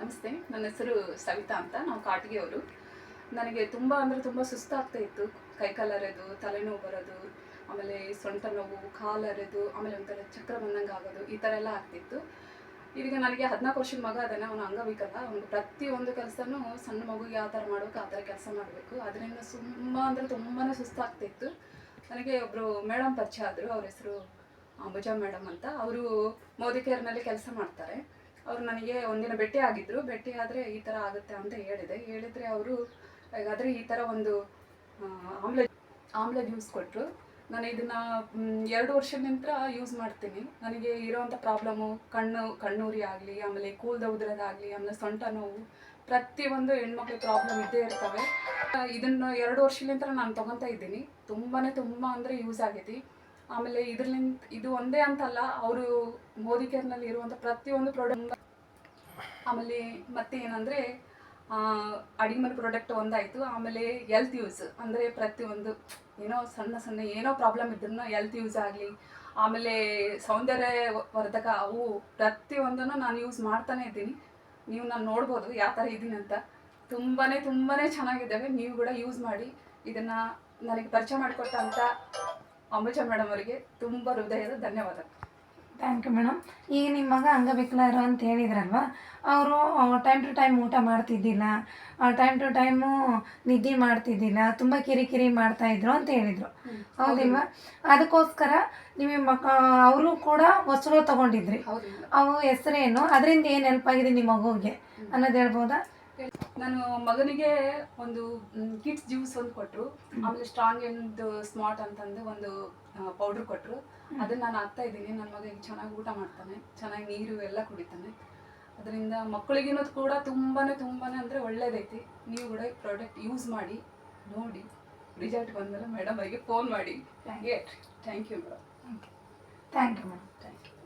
ನಮಸ್ತೆ, ನನ್ನ ಹೆಸರು ಸವಿತಾ ಅಂತ. ನಾವು ಕಾಟಿಗೆಯವರು. ನನಗೆ ತುಂಬ ಅಂದರೆ ತುಂಬ ಸುಸ್ತಾಗ್ತಾ ಇತ್ತು. ಕೈಕಾಲು ಅರೆದು, ತಲೆನೋವು ಬರೋದು, ಆಮೇಲೆ ಸೊಂಟ ನೋವು, ಕಾಲು ಅರೆದು, ಆಮೇಲೆ ಒಂಥರ ಚಕ್ರ ಬಂದಂಗೆ ಆಗೋದು, ಈ ಥರ ಎಲ್ಲ ಆಗ್ತಿತ್ತು. ಈಗ ನನಗೆ 14 ವರ್ಷದ ಮಗ ಅದಾನೆ. ಅವನು ಅಂಗವಿಕಲ. ಅವ್ನಿಗೆ ಪ್ರತಿಯೊಂದು ಕೆಲಸನೂ ಸಣ್ಣ ಮಗುಗೆ ಯಾವ ಥರ ಮಾಡಬೇಕು ಆ ಥರ ಕೆಲಸ ಮಾಡಬೇಕು. ಅದರಿಂದ ತುಂಬಾ ಸುಸ್ತಾಗ್ತಿತ್ತು. ನನಗೆ ಒಬ್ಬರು ಮೇಡಮ್ ಪರಿಚಯ ಆದರು. ಅವ್ರ ಹೆಸರು ಅಂಬುಜಾ ಮೇಡಮ್ ಅಂತ. ಅವರು ಮೋದಿ ಕೇರ್ನಲ್ಲಿ ಕೆಲಸ ಮಾಡ್ತಾರೆ. ಅವರು ನನಗೆ ಒಂದಿನ ಭೇಟಿ ಆಗಿದ್ದರು. ಭೇಟಿ ಆದರೆ ಈ ಥರ ಆಗುತ್ತೆ ಅಂತ ಹೇಳಿದರೆ ಅವರು ಹಾಗಾದರೆ ಈ ಥರ ಒಂದು ಆಮ್ಲ ಜ್ಯೂಸ್ ಕೊಟ್ಟರು. ನಾನು ಇದನ್ನು 2 ವರ್ಷದ ನಂತರ ಯೂಸ್ ಮಾಡ್ತೀನಿ. ನನಗೆ ಇರೋವಂಥ ಪ್ರಾಬ್ಲಮ್ಮು ಕಣ್ಣೂರಿ ಆಗಲಿ, ಆಮೇಲೆ ಕೂದಲು ಉದುರೋದಾಗಲಿ, ಆಮೇಲೆ ಸೊಂಟ ನೋವು, ಪ್ರತಿಯೊಂದು ಹೆಣ್ಮಕ್ಳು ಪ್ರಾಬ್ಲಮ್ ಇದ್ದೇ ಇರ್ತವೆ. ಇದನ್ನು 2 ವರ್ಷದಿಂದ ನಾನು ತೊಗೊತಾ ಇದ್ದೀನಿ. ತುಂಬ ಅಂದರೆ ಯೂಸ್ ಆಗೈತಿ. ಆಮೇಲೆ ಇದು ಒಂದೇ ಅಂತಲ್ಲ, ಅವರು ಮೋದಿ ಕೇರ್ನಲ್ಲಿ ಇರುವಂಥ ಪ್ರತಿಯೊಂದು ಪ್ರಾಡಕ್ಟ್. ಆಮೇಲೆ ಮತ್ತೆ ಏನಂದರೆ ಅಡಿಗೆ ಮನೆ ಪ್ರಾಡಕ್ಟ್ ಒಂದಾಯಿತು. ಆಮೇಲೆ ಹೆಲ್ತ್ ಯೂಸ್ ಅಂದರೆ ಪ್ರತಿಯೊಂದು ಏನೋ ಸಣ್ಣ ಏನೋ ಪ್ರಾಬ್ಲಮ್ ಇದ್ರೂ ಹೆಲ್ತ್ ಯೂಸ್ ಆಗಲಿ, ಆಮೇಲೆ ಸೌಂದರ್ಯ ವರ್ಧಕ ಅವು ಪ್ರತಿಯೊಂದನ್ನು ನಾನು ಯೂಸ್ ಮಾಡ್ತಾನೆ ಇದ್ದೀನಿ. ನೀವು ನಾನು ನೋಡ್ಬೋದು ಯಾವ ಥರ ಇದ್ದೀನಿ ಅಂತ. ತುಂಬಾ ಚೆನ್ನಾಗಿದ್ದಾವೆ. ನೀವು ಕೂಡ ಯೂಸ್ ಮಾಡಿ. ಇದನ್ನು ನನಗೆ ಪರಿಚಯ ಮಾಡಿಕೊಟ್ಟಂಥ ಅಂಬುಜಾ ಮೇಡಮ್ ಅವರಿಗೆ ತುಂಬ ಹೃದಯದ ಧನ್ಯವಾದ. Thank you madam. ಈಗ ನಿಮ್ಮ ಮಗ ಅಂಗವಿಕಲರು ಅಂತ ಹೇಳಿದ್ರಲ್ವ, ಅವರು ಟೈಮ್ ಟು ಟೈಮ್ ಊಟ ಮಾಡ್ತಿದ್ದಿಲ್ಲ, ಟೈಮ್ ಟು ಟೈಮು ನಿದ್ದೆ ಮಾಡ್ತಿದ್ದಿಲ್ಲ, ತುಂಬ ಕಿರಿಕಿರಿ ಮಾಡ್ತಾಯಿದ್ರು ಅಂತ ಹೇಳಿದರು, ಹೌದಿಲ್ವಾ? ಅದಕ್ಕೋಸ್ಕರ ನಿಮ್ಮ ಅವರು ಕೂಡ ವಸ್ತು ತೊಗೊಂಡಿದ್ರಿ. ಅವು ಹೆಸರೇನು, ಅದರಿಂದ ಏನು ಹೆಲ್ಪ್ ಆಗಿದೆ ನಿಮ್ಮ ಮಗುವಿಗೆ ಅನ್ನೋದು ಹೇಳ್ಬೋದಾ? ನಾನು ಮಗನಿಗೆ ಒಂದು ಕಿಡ್ಸ್ ಜ್ಯೂಸ್ ಒಂದು ಕೊಟ್ಟರು. ಆಮೇಲೆ ಸ್ಟ್ರಾಂಗ್ ಆ್ಯಂಡ್ ಸ್ಮಾರ್ಟ್ ಅಂತಂದು ಒಂದು ಪೌಡ್ರ್ ಕೊಟ್ಟರು. ಅದನ್ನು ನಾನು ಹಾಕ್ತಾ ಇದ್ದೀನಿ. ನನ್ನ ಮಗ ಈಗ ಚೆನ್ನಾಗಿ ಊಟ ಮಾಡ್ತಾನೆ, ಚೆನ್ನಾಗಿ ನೀರು ಎಲ್ಲ ಕುಡಿತಾನೆ. ಅದರಿಂದ ಮಕ್ಕಳಿಗಿನ್ನೂ ಕೂಡ ತುಂಬಾ ಅಂದರೆ ಒಳ್ಳೇದೈತಿ. ನೀವು ಕೂಡ ಈ ಪ್ರಾಡಕ್ಟ್ ಯೂಸ್ ಮಾಡಿ ನೋಡಿ. ರಿಸಲ್ಟ್ ಬಂದಮೇಲೆ ಮೇಡಮ್ ಅವರಿಗೆ ಫೋನ್ ಮಾಡಿ. Thank you madam. Thank you madam. Thank you.